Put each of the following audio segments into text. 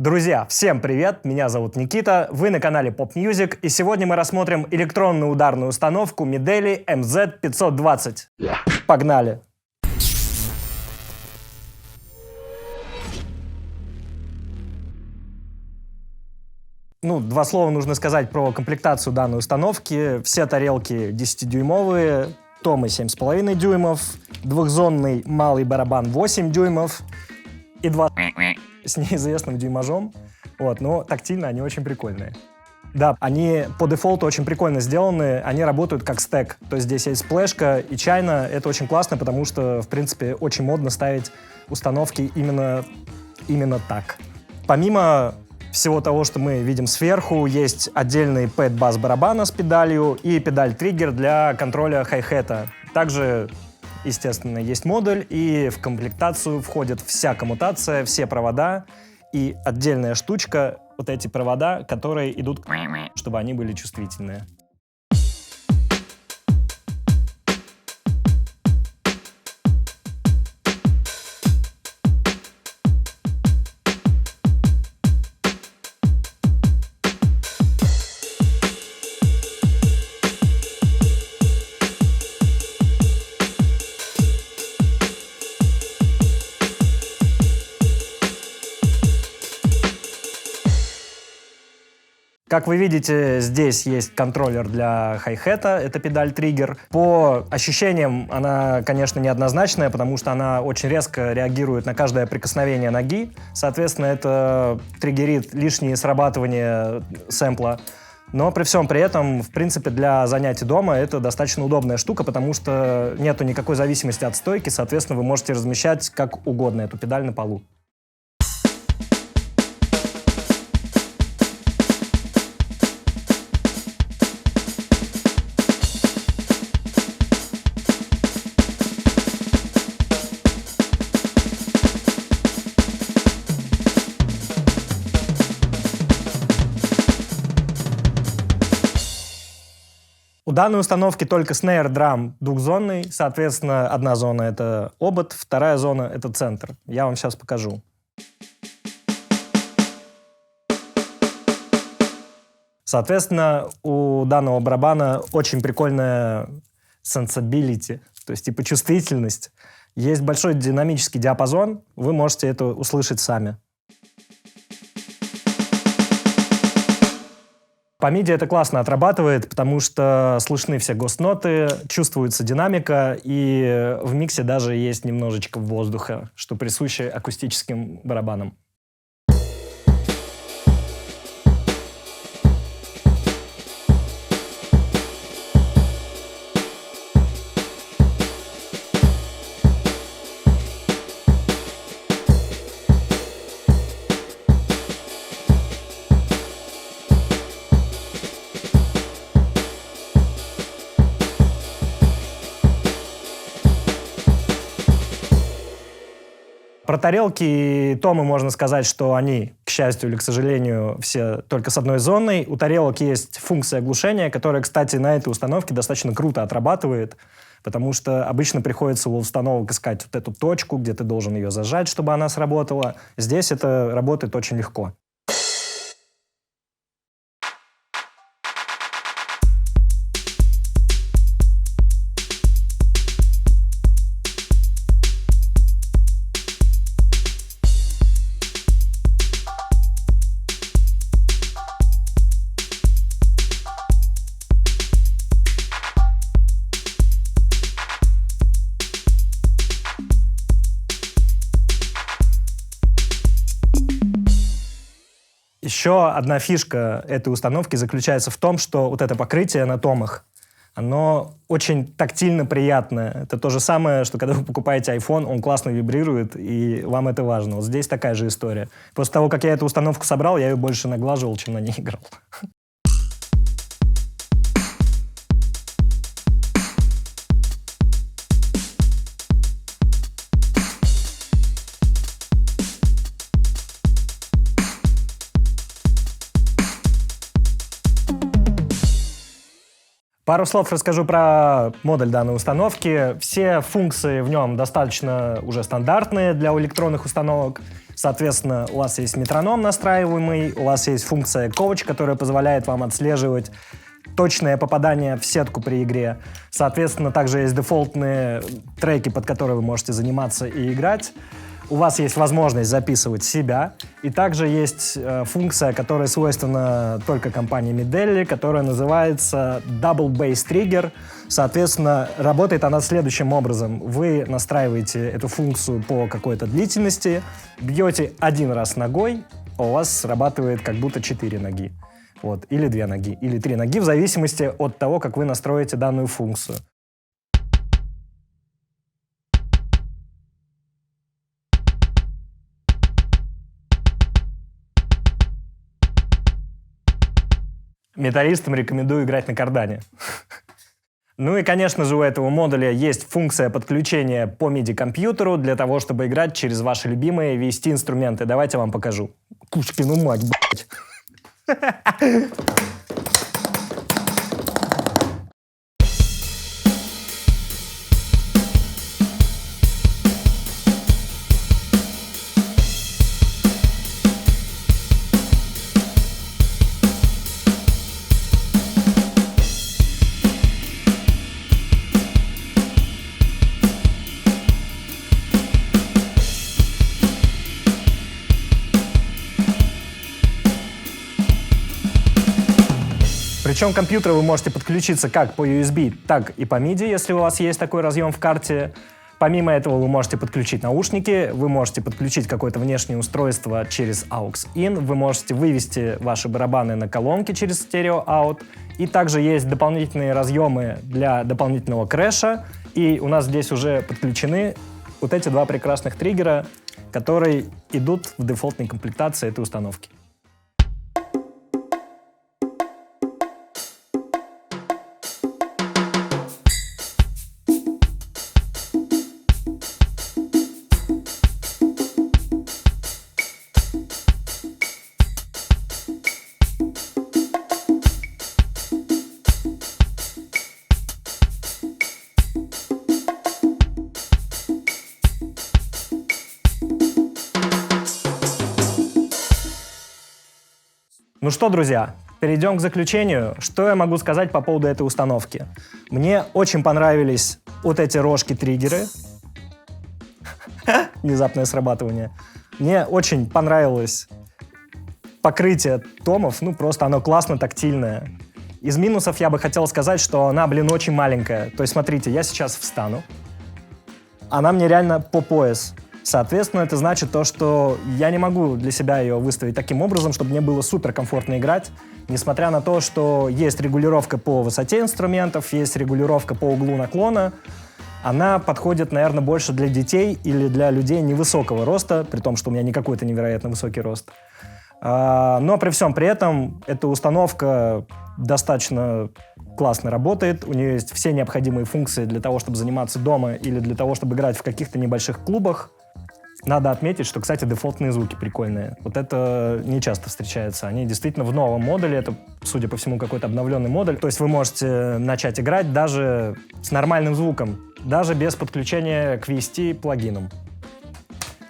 Друзья, всем привет! Меня зовут Никита, вы на канале Pop Music, и сегодня мы рассмотрим электронную ударную установку Mideli MZ520. Погнали! Два слова нужно сказать про комплектацию данной установки. Все тарелки 10-дюймовые, томы 7,5 дюймов, двухзонный малый барабан 8 дюймов и два с неизвестным дюймажом. Но тактильно они очень прикольные. Да, они по дефолту очень прикольно сделаны, они работают как стэк. То есть здесь есть флешка и чайна. Это очень классно, потому что, в принципе, очень модно ставить установки именно так. Помимо всего того, что мы видим сверху, есть отдельный пэд-бас барабана с педалью и педаль-триггер для контроля хай-хета. Также, естественно, есть модуль, и в комплектацию входит вся коммутация, все провода и отдельная штучка, вот эти провода, которые идут, чтобы они были чувствительные. Как вы видите, здесь есть контроллер для хай-хета, это педаль-триггер. По ощущениям она, конечно, неоднозначная, потому что она очень резко реагирует на каждое прикосновение ноги. Соответственно, это триггерит лишние срабатывания сэмпла. Но при всем при этом, в принципе, для занятий дома это достаточно удобная штука, потому что нету никакой зависимости от стойки, соответственно, вы можете размещать как угодно эту педаль на полу. У данной установки только снейр-драм двухзонный, соответственно, одна зона — это обод, вторая зона — это центр. Я вам сейчас покажу. Соответственно, у данного барабана очень прикольная sensibility, то есть типа чувствительность. Есть большой динамический диапазон, вы можете это услышать сами. По MIDI это классно отрабатывает, потому что слышны все гостноты, чувствуется динамика, и в миксе даже есть немножечко воздуха, что присуще акустическим барабанам. Про тарелки и томы можно сказать, что они, к счастью или к сожалению, все только с одной зоной. У тарелок есть функция глушения, которая, кстати, на этой установке достаточно круто отрабатывает, потому что обычно приходится у установок искать вот эту точку, где ты должен ее зажать, чтобы она сработала. Здесь это работает очень легко. Еще одна фишка этой установки заключается в том, что вот это покрытие на томах, оно очень тактильно приятное. Это то же самое, что когда вы покупаете iPhone, он классно вибрирует, и вам это важно. Вот здесь такая же история. После того, как я эту установку собрал, я ее больше наглаживал, чем на ней играл. Пару слов расскажу про модуль данной установки. Все функции в нем достаточно уже стандартные для электронных установок. Соответственно, у вас есть метроном настраиваемый, у вас есть функция coach, которая позволяет вам отслеживать точное попадание в сетку при игре. Соответственно, также есть дефолтные треки, под которые вы можете заниматься и играть. У вас есть возможность записывать себя. И также есть функция, которая свойственна только компании Mideli, которая называется Double Bass Trigger. Соответственно, работает она следующим образом. Вы настраиваете эту функцию по какой-то длительности, бьете один раз ногой, а у вас срабатывает как будто 4 ноги. Вот. Или 2 ноги, или 3 ноги, в зависимости от того, как вы настроите данную функцию. Металлистам рекомендую играть на кардане. Ну и, конечно же, у этого модуля есть функция подключения по MIDI-компьютеру для того, чтобы играть через ваши любимые VST-инструменты. Давайте я вам покажу. Кушкину мать, блядь. Причем к компьютеру вы можете подключиться как по USB, так и по MIDI, если у вас есть такой разъем в карте. Помимо этого вы можете подключить наушники, вы можете подключить какое-то внешнее устройство через AUX-IN, вы можете вывести ваши барабаны на колонки через стерео-аут. И также есть дополнительные разъемы для дополнительного крэша. И у нас здесь уже подключены вот эти 2 прекрасных триггера, которые идут в дефолтной комплектации этой установки. Ну что, друзья, перейдем к заключению. Что я могу сказать по поводу этой установки? Мне очень понравились вот эти рожки-триггеры. Внезапное срабатывание. Мне очень понравилось покрытие томов. Ну, просто оно классно тактильное. Из минусов я бы хотел сказать, что она, очень маленькая. То есть, смотрите, я сейчас встану. Она мне реально по пояс. Соответственно, это значит то, что я не могу для себя ее выставить таким образом, чтобы мне было суперкомфортно играть, несмотря на то, что есть регулировка по высоте инструментов, есть регулировка по углу наклона. Она подходит, наверное, больше для детей или для людей невысокого роста, при том, что у меня не какой-то невероятно высокий рост. Но при всем при этом эта установка достаточно классно работает, у нее есть все необходимые функции для того, чтобы заниматься дома или для того, чтобы играть в каких-то небольших клубах. Надо отметить, что, кстати, дефолтные звуки прикольные. Вот это не часто встречается. Они действительно в новом модуле. Это, судя по всему, какой-то обновленный модуль. То есть вы можете начать играть даже с нормальным звуком, даже без подключения к VST плагинам.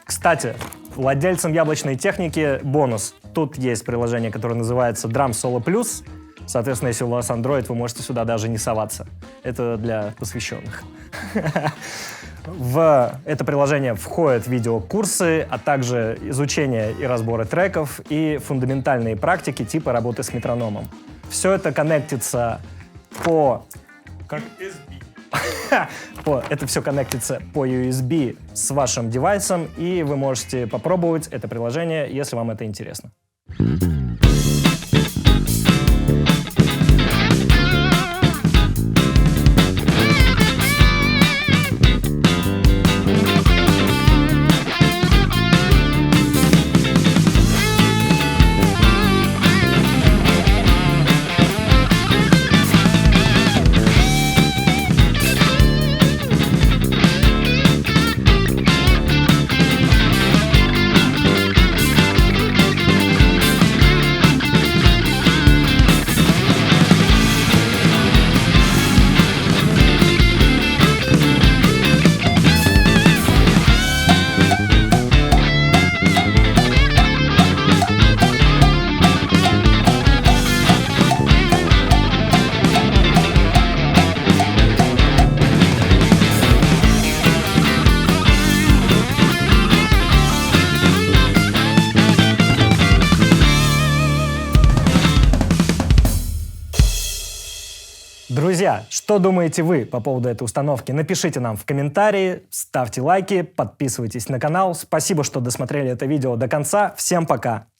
Кстати, владельцам яблочной техники бонус. Тут есть приложение, которое называется Drum Solo Plus. Соответственно, если у вас Android, вы можете сюда даже не соваться. Это для посвященных. В это приложение входят видеокурсы, а также изучение и разборы треков и фундаментальные практики типа работы с метрономом. Все это коннектится по... Как USB. Это все коннектится по USB с вашим девайсом, и вы можете попробовать это приложение, если вам это интересно. Друзья, что думаете вы по поводу этой установки? Напишите нам в комментарии, ставьте лайки, подписывайтесь на канал. Спасибо, что досмотрели это видео до конца. Всем пока!